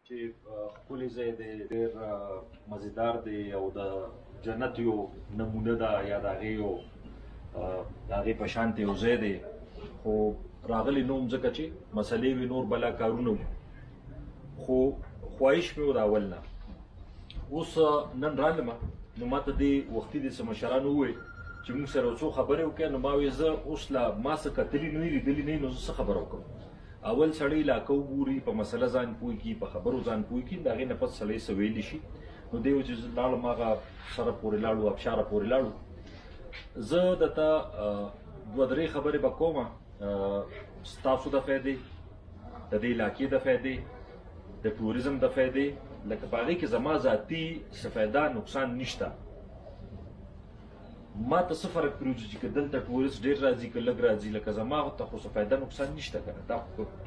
چې ښکلی ځای دی، ډېر مزیدار دی او د جنت یو نمونه ده یا د هغې یو د هغې په شانته یو ځای دی. خو راغلی نه وم ځکه چې مسلې وي، نور بلا کارونه وو، خو خواهش مې و د اول نه. اوس نن رالمه نو ما ته دې وختي د څه مشرانو وویل چې موږ سره یو څو خبرې وکړې. نو ما ویل زه اوس لا ما څه کتلي نه وي، لیدلي نه وي، نو زه څه خبره وکړم. اول سړی علاقه وګوري، په مسله ځان پوه کړي، په خبرو ځان پوه کړي، د هغې نه پس سړی څه ویلی شي. نو دې وجې زه لاړم، هغه سره پورې لاړو، ابشاره پورې لاړو. زه درته دوه درې خبرې به کومه، ستاسو د فایدې، د دې علاقې د فایدې، د ټوریزم د فایدې. لکه په هغې کې زما ذاتي څه فایده نقصان نشته. ما ته څه فرق پرېږدي چې که دلته ټوریست ډېر راځي که لږ راځي، لکه زما ته خو څه فایده نقصان نشته که نه.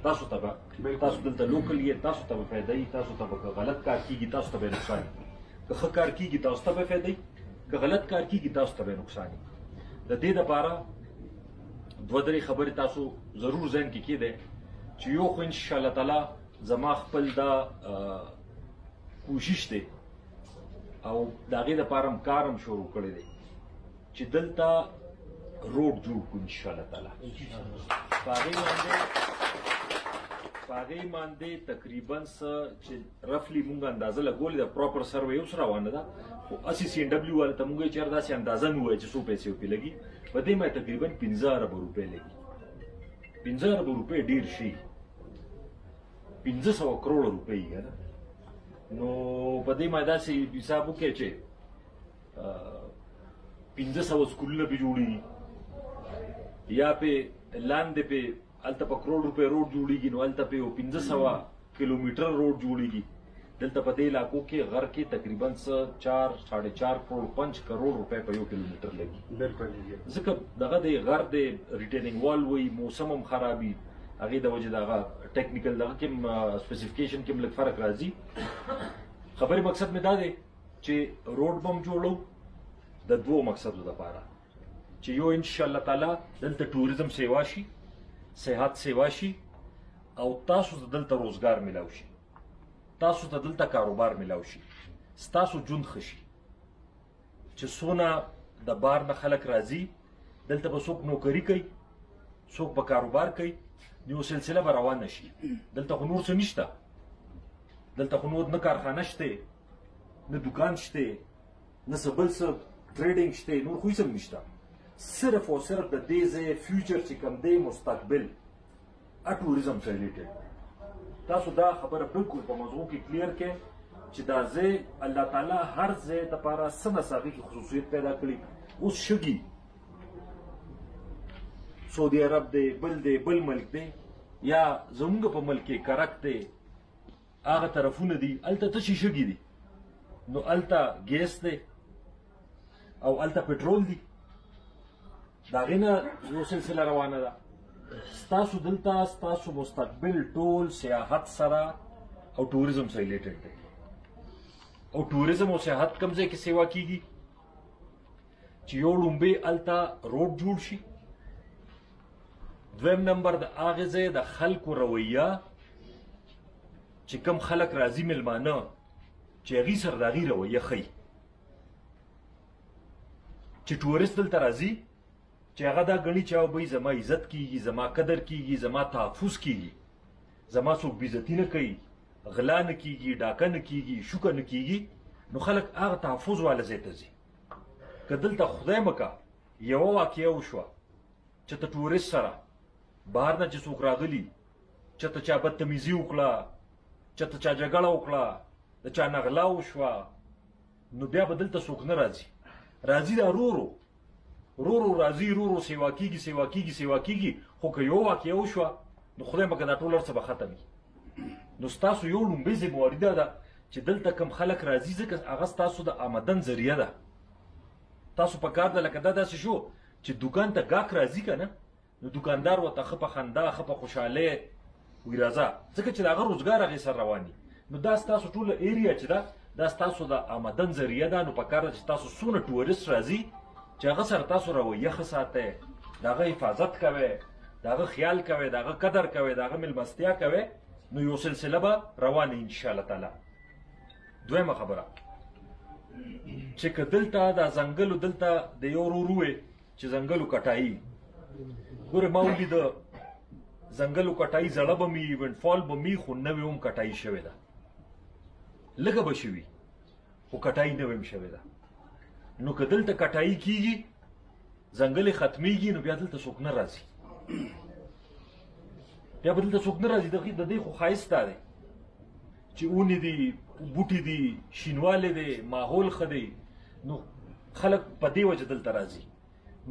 تاسو ته به تاسو دلته لوکل یې، تاسو ته به فایده وي، تاسو ته به که غلط کار کېږي تاسو ته به نقصان وي، که ښه کار کېږي تاسو ته به فایده وي، که غلط کار کېږي تاسو ته به نقصان وي. د دې دپاره دوه درې خبرې تاسو ضرور ذهن کې کېدی چې یو خو انشاءالله تعالی زما خپل دا کوشش دی او د هغې دپاره هم کار هم شروع کړی دی چې دلته روډ جوړ کړو انشاءالله تعالی. په هغې باندې تقریبا څه چې رفلي مونږ اندازه لګولې ده، پراپر سروې اوس روانه ده، خو هسې سی ان ډبلیو والا ته مونږ یې چېرې داسې اندازه نه ووایه چې څو پیسې ورپرې لګي. په دې باندې تقریبا 15 اربه روپۍ لګي. 15 اربه روپۍ ډېر شي، 1500 کروړه روپۍ که نه. نو په دې باندې داسې حساب وکړئ چې 1500 سکولونه پې جوړېږي، یا پې لاندې پې هلته په کروڑ روپۍ روډ جوړېږي، نو هلته پې یو 1500 کیلومیټر روډ جوړېږي. دلته په دې علاقو کې غر کې تقریبا څه 4 ساڑھے 4 کروڑ 5 کروڑ روپۍ په یو کیلومیټر لګي. ځکه دغه د غر د ریټیننګ وال وایي، موسم هم خرابي، هغې د وجې د هغه ټیکنیکل دغه کې هم سپیسیفیکیشن کې هم لږ فرق راځي. خبرې مقصد مې دا دی چې روډ به هم جوړو د دوو مقصدو دپاره، چې یو انشاءالله تعالی دلته ټوریزم سیوا شي، صحت سیوا شي، او تاسو ته دلته روزګار میلاو شي، تاسو ته دلته کاروبار میلاو شي، ستاسو ژوند ښه شي. چې څونه د بار نه خلک راځي دلته به څوک نوکري کوي، څوک به کاروبار کوي، یو سلسله به روانه شي. دلته خو نور څه نشته، دلته خو نور نه کارخانه شته، نه دکان شته، نه څه بل څه ټریډینګ شته، نور خو هېڅ هم نشته. صرف او صرف د دې ځای فیوچر چې کوم دی، مستقبل ټوریزم سره ریلیټډ. تاسو دا خبره بالکل په موضوع کې کلیر کړئ چې دا ځای الله تعالی هر ځای دپاره څه نه څه هغې کې خصوصیت پیدا کړي. اوس شګي سعودي عرب دی، بل دی، بل ملک دی، یا زمونږ په ملک کې کرک دی، هغه طرفونه دي، هلته تشې شګي دي، نو هلته ګیس دی او هلته پټرول دی، د هغې نه یو سلسله روانه ده. ستاسو دلته ستاسو مستقبل ټول سیاحت سره او ټوریزم سره ریلیټډ دی. او ټوریزم او سیاحت کوم ځای کې سیوا کیږي چې یو لومبۍ هلته روډ جوړ شي، دویم نمبر د هغې ځای د خلکو رویه، چې کوم خلک راځي میلمانه، چې هغې سره د هغې رویه ښیي. چې ټوریست دلته راځي چې هغه دا ګڼي چې او بھئی زما عزت کیږي، زما قدر کیږي، زما تحفظ کیږي، زما څوک بېعزتي نه کوي، غلا نه کیږي، ډاکه نه کیږي، شوکه نه کیږي، نو خلک هغه تحفظ والا ځای ته ځي. که دلته خدای مکه یوه واقعه وشوه چې ته ټوریست سره بهر نه چې څوک راغلي، چېرته چا بدتمیزي وکړه، چېرته چا جګړه وکړه، د چا نغلا وشوه، نو بیا به دلته څوک نه راځي. راځي دا ورو ورو راځي، ورو سیوا کېږي، سیوا کېږي، سیوا کېږي. خو که یو واقعه وشوه نو خدای مکه دا ټول هر څه به ختم وي. نو ستاسو یو لومبۍ ذمهواري دا ده چې دلته کوم خلک راځي، ځکه هغه ستاسو د آمدن ذریعه ده. تاسو په کار ده لکه دا داسې شو چې دوکان ته ګاهک راځي که نه، نو دوکاندار ورته ښه په خندا، ښه په خوشحالۍ وي راځه، ځکه چې د هغه روزګار هغې سره روان وي. نو دا ستاسو ټوله ایریا چې ده دا ستاسو د آمدن ذریعه ده. نو په کار ده چې تاسو څونه ټوریست راځي چې هغه سره تاسو رویه ښه ساتئ، د هغه حفاظت کوئ، د هغه خیال کوئ، د هغه قدر کوئ، د هغه میلمستیا کوئ، نو یو سلسله به روانه ان شاء الله تعالی. دویمه خبره چې که دلته دا ځنګلو دلته د یو ورور وې چې ځنګلو کټایي، ګوره ما ولیده ځنګلو کټایي زړه به مې ایونټ فال به مې خو نوې هم کټایي شوې ده، لږه به شوي خو کټایي نوې هم شوې ده. نو که دلته کټایي کېږي ځنګل ختمیږي نو بیا دلته څوک نه راځي، بیا به دلته څوک نه راځي. د دې خو ښایسته دی چې اونې دي، بوټي دي، شینوالی دی، ماحول ښه دی، نو خلک په دې وجه دلته راځي.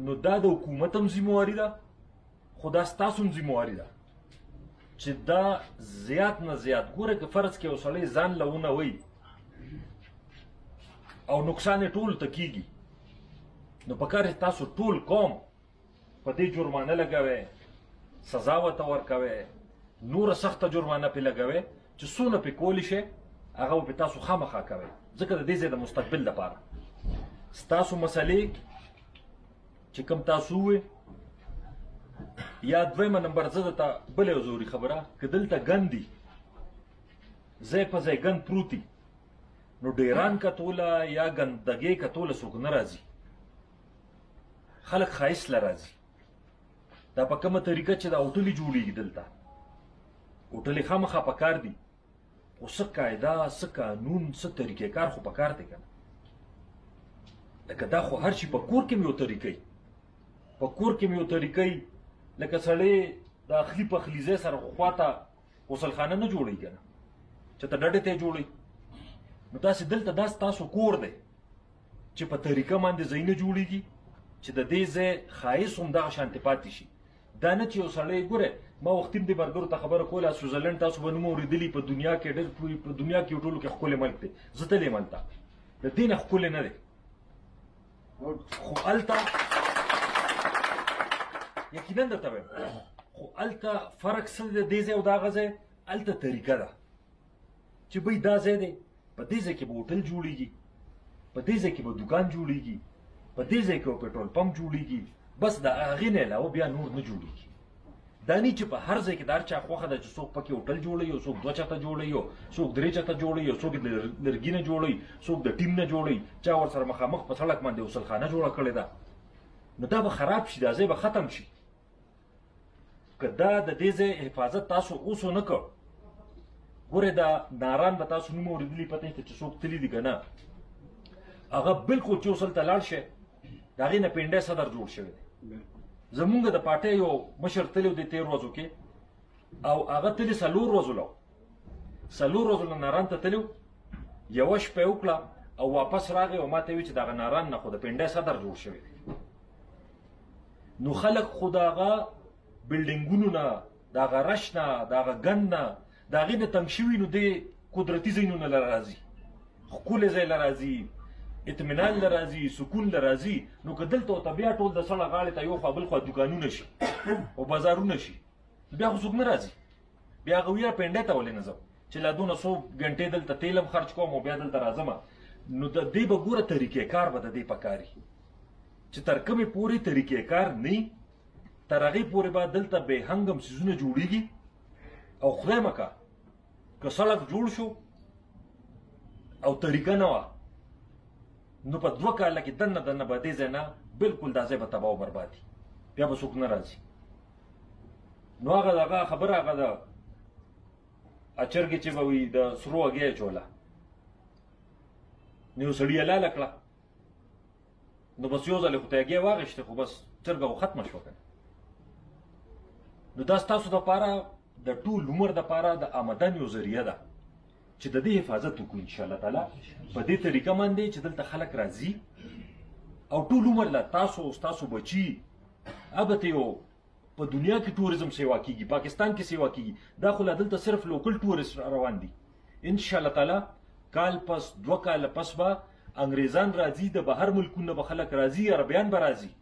نو دا د حکومت هم ذمواري ده، خو دا ستاسو هم ذمواري ده چې دا زیات نه زیات ګوره که فرض کې یو سړی ځان له ونوي او نقصان یې ټولو ته کېږي، نو پکار یې تاسو ټول قوم په دې جرمانه لګوئ، سزا ورته ورکوئ، نوره سخته جرمانه پې لګوئ چې څونه پې کولی شئ هغه به پې تاسو خامخا کوئ، ځکه د دې ځای د مستقبل دپاره ستاسو مسلې چې کوم تاسو ووې. یا دویمه نمبر زه درته بله یو ضروري خبره، که دلته ګند دي ځای په ځای ګند پروت دي نو ډیران کتوله یا ګندګۍ کتوله څوک نه راځي، خلک ښایست له راځي. دا په کومه طریقه چې دا هوټلې جوړېږي دلته هوټلې خامخا پکار دي، خو څه قاعده څه قانون څه طریقې کار خو پکار دی که نه. لکه دا خو هر شي په کور کې مې یو طریقې په کور کې مې یو طریقې لکه سړی د اخلي پخلي ځای سره خو خواته غسلخانه نه جوړوي که نه چې ته ډډې ته یې جوړوي. نو داسې دلته دا ستاسو کور دی چې په طریقه باندې ځایونه جوړېږي چې د دې ځای ښایست هم دغه شانتې پاتې شي. دا نه چې یو سړی ګوره ما وختي د ملګرو ته خبره کوله سویزرلنډ تاسو به نوم اورېدلي په دنیا کې ډېر په دنیا کې ټولو کې ښکلی ملک دی، زه تللی یم هلته، د دې نه ښکلی نه دی، خو هلته یقینا درته وایم خو هلته فرق څه دی د دې ځای او د هغه ځای، هلته طریقه ده چې بی دا ځای دی په دې ځای کې به هوټل جوړېږي، په دې ځای کې به دوکان جوړېږي، په دې ځای کې به پېټرول پمپ جوړېږي، بس د هغې نه علاوه بیا نور نه جوړېږي. دا نه چې په هر ځای کې د هر چا خوښه ده چې څوک پکې هوټل جوړوي او څوک 2 چته جوړوي او څوک 3 چته جوړوي او څوک د لرګي نه جوړوي، څوک د ټیم نه جوړوي، چا ورسره مخامخ په سړک باندې غسلخانه جوړه کړې ده. نو دا به خراب شي، دا ځای به ختم شي. که دا د دې ځای حفاظت تاسو اوس ونه کړ، ګورې دا ناران به تاسو نوم اورېدلي پته نشته چې څوک تللي دي که نه، هغه بلکل چې اوس هلته لاړ شئ د هغې نه پینډی صدر جوړ شوی دی. زمونږ د پارټۍ یو مشر تللی و د 13 ورځو کې او هغه تللی 4 ورځو له 4 ورځو له ناران ته تللی و، یوه شپه یې وکړه او واپس راغی او ما ته وی چې د هغه ناران نه خو د پینډی صدر جوړ شوی دی. نو خلک خو د هغه بلډینګونو نه د هغه رش نه د هغه ګند نه د هغې نه تنګ شوي نو دې قدرتي ځایونو نه له راځي، ښکلی ځای له راځي، اطمینان له راځي، سکون له راځي. نو که دلته ورته بیا ټول د سړک غاړې ته یو خوا بل خوا دوکانونه شي او بازارونه شي بیا خو څوک نه راځي، بیا هغه ویره پینډۍ ته ولې نه ځم چې لا دونه 100 ګنټې دلته تیل هم خرچ کوم او بیا دلته راځم. نو د دې به ګوره طریقې کار به د دې پکاري چې تر کومې پورې طریقې کار نه تر هغې پورې به دلته بې هنګم څیزونه جوړېږي او خدای مکه که سړک جوړ شو او طریقه نه وه نو په 2 کاله کې دننه دننه به دې ځای نه بلکل دا ځای به تباه و برباد وي، بیا به څوک نه راځي. نو هغه خبره هغه د اچرګې چې به وي د سرو هګۍ اچوله نو یو سړي یې لاله کړه نو بس یو ځل یې خو ته هګۍ واخېستې خو بس چرګه خو ختمه شوه که نه. نو دا ستاسو دپاره د ټول عمر دپاره د آمدن یو ذریعه ده چې د دې حفاظت وکړو انشاءالله تعالی په دې طریقه باندې چې دلته خلک راځي او ټول عمر له تاسو او ستاسو بچي البته یو په دنیا کې ټوریزم سیوا کیږي، پاکستان کې سیوا کیږي، دا خو لا دلته صرف لوکل ټورست روان دي. انشاءالله تعالی کال پس 2 کال پس به انګریزان راځي، د بهر ملکونه به خلک راځي، عربیان به راځي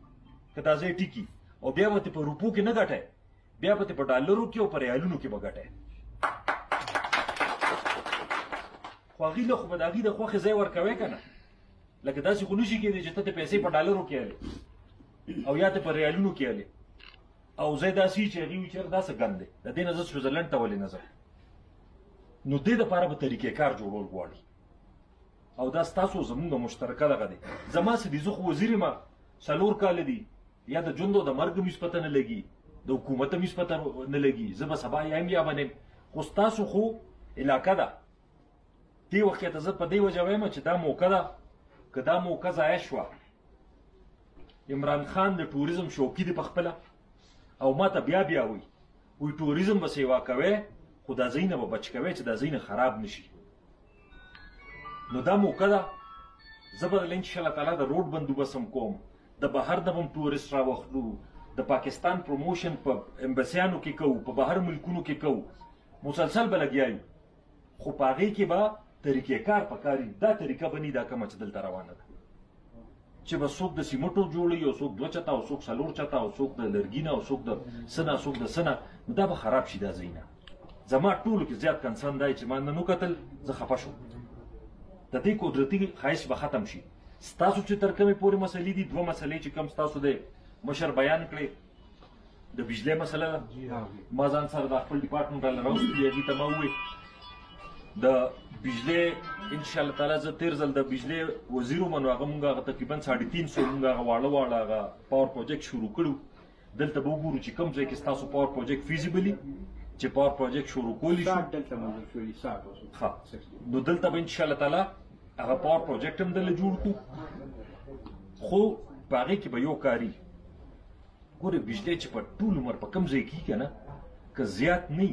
که دا ځای ټیکي او بیا به په روپو کې نه ګټئ، بیا به په ډالرو کې او په ریالونو کې به ګټئ. خو هغې له خو به د هغې د خوښې ځای ورکوئ که نه، لکه داسې خو نشي کېدی چې ته ته پیسې په ډالرو کې هلې او یا ته په ریالونو کې هلې او ځای داسې چې هغې وي چېرې دا څه ګند دی، د دې نه زه سویزرلنډ ته ولې نه ځم، نو دې دپاره به طریقې کار جوړول غواړي او دا ستاسو زمونږ مشترکه دغه دی زما څه دي زه خو وزیر یم 4 کاله دي یا د ژوند او د مرګ مې پته نه لګي د حکومت مې پته نه لګي زه به سبا یم یا به نه خو ستاسو خو علاقه ده دې وخت ته زه په دې وجه وایم چې دا موقع ده که دا موقع ضایع شوه عمران خان د ټوریزم شوقي دی په خپله او ما ته بیا وی ټوریزم به سیوا کوئ خو دا ځای نه به بچ کوئ چې دا ځای نه خراب نشي نو دا موقع ده زه به انشاءالله تعالی د روډ بندوبست هم کوم د بهر نه به هم ټورست راوخلو د پاکستان پروموشن په امبسیانو کې کوو په بهر ملکونو کې کوو مسلسل به لګیا یو خو په هغې کې به طریقې کار پکار وي دا طریقه به نه دا کومه چې دلته روانه ده چې به څوک د سیمټو جوړوي او څوک 2 چته او څوک 4 چته او څوک د لرګي نه او څوک د څه نه څوک د څه نه نو دا به خراب شي دا ځای نه زما ټولو کې زیات کنسرن دی چې ما نن وکتل زه خفه شوم د دې قدرتي خواهش به ختم شي ستاسو چې تر کومې پورې مسلې دي 2 مسلې چې کوم ستاسو د مشر بیان کړې د بجلی مسله ده ما ځان سره د خپل ډپارټمنټ راله راوستي هغې ته ما وویل د بجلی انشاءالله تعالی زه تیر ځل د بجلی وزیر وم نو هغه مونږ هغه تقریبا 350 مونږ هغه واړه هغه پاور پروجیکټ شروع کړو دلته به وګورو چې کوم ځای کې ستاسو پاور پروجیکټ فیزیبلي چې پاور پروجیکټ شروع کولی شو نو دلته به انشاءالله تعالی هغه پاور پروجیکټ هم دلته جوړ کړو خو په هغې کې به یو کاري ګورې بجلی چې په ټول عمر په کوم ځای کې که نه که زیات نه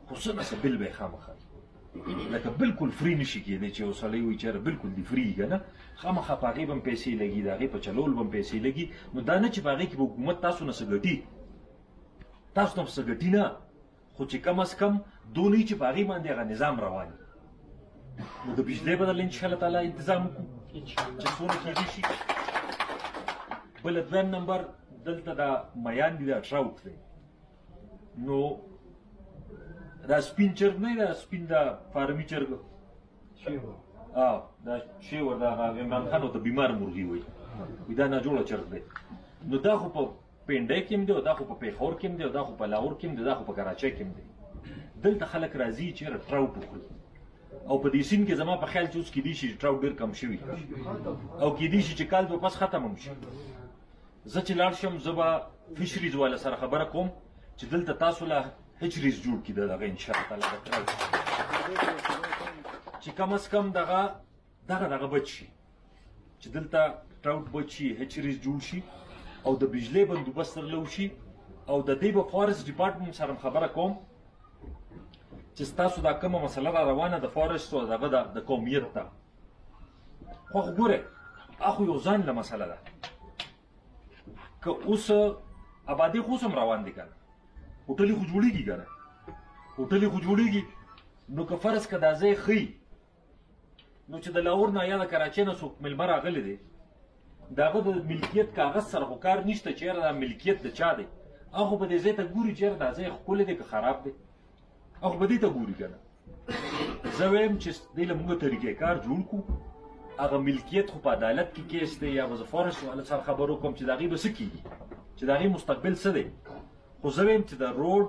خو څه نه څه بل به یې خامخا لکه بالکل فری نشي کېدی چې یو سړی وایي چې بالکل دې فری که نه خامخا په هغې به هم پیسې لګي د هغې په چلول به هم پیسې لګي نو دا نه چې په هغې کې به حکومت تاسو نه څه ګټي تاسو نه څه ګټي نه خو چې کم از کم دونه چې په هغې باندې هغه نظام روان وي نو د بجلی به دله انشاءالله تعالی انتظام وکړو چې څونه کېدی شي بله دویم نمبر دلته دا میان دي دا ټراوټ دی نو دا سپین چرګ نه دا سپین دا فارمي چرګ دا شیور دا عمران خان ورته بیمار مرغي وایي دا ناجوړه چرګ دی نو دا خو په پنډۍ کې هم دی او دا خو په پیښور کې هم دی او دا خو په لاهور کې هم دی دا خو په کراچۍ کې هم دی دلته خلک راځي چېرې ټراوټ وخوري او په دې سیند کې زما په خیال چې اوس کېدی شي چې ټراوټ ډېر کم شوي او کېدی شي چې کال به پس ختم هم شي زه چې لاړ شم زه به فشریز والا سره خبره کوم چې دلته تاسو له هچریز جوړ کړي دغه انشاءالله تعالی د ټراوټ چې کم از کم دغه بچ شي چې دلته ټراوټ بچ شي هچریز جوړ شي او د بجلی بندوبست سره وشي او د دې به فارست ډپارټمنټ سره خبره کوم چې ستاسو دا کومه مسله را روانه د فارست او دغه د قومیت ته خو ګوره اخو یو ځان له مسله ده که اوس آبادي خو هم روان دي که نه هوټلې خو جوړېږي که نه هوټلې خو جوړېږي نو که فرض که دا ځای ښي نو چې د لاهور نه یا د کراچۍ نه څوک میلمه راغلی دی د هغه د ملکیت کاغذ سره خو کار نشته چېرې دا ملکیت د چا دی هغه خو به دې ځای ته ګوري چېرې دا ځای ښکلی دی که خراب دی هغه به دې ته ګوري که نه زه وایم چې دې له مونږ طریقې کار جوړ کړو هغه ملکیت خو په عدالت کې کیس دی یا به زه فارست والا سره خبرو کوم چې د هغې به څه کېږي چې د هغې مستقبل څه دی خو زه وایم چې د روډ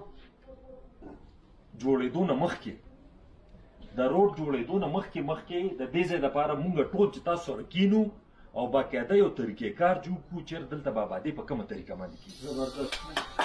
جوړېدو نه مخکې د دې ځای دپاره مونږ ټول چې تاسو سره کینو او باقاعده یو طریقې کار جوړ کړو چېرې دلته به آبادي په کومه طریقه باندې کېږي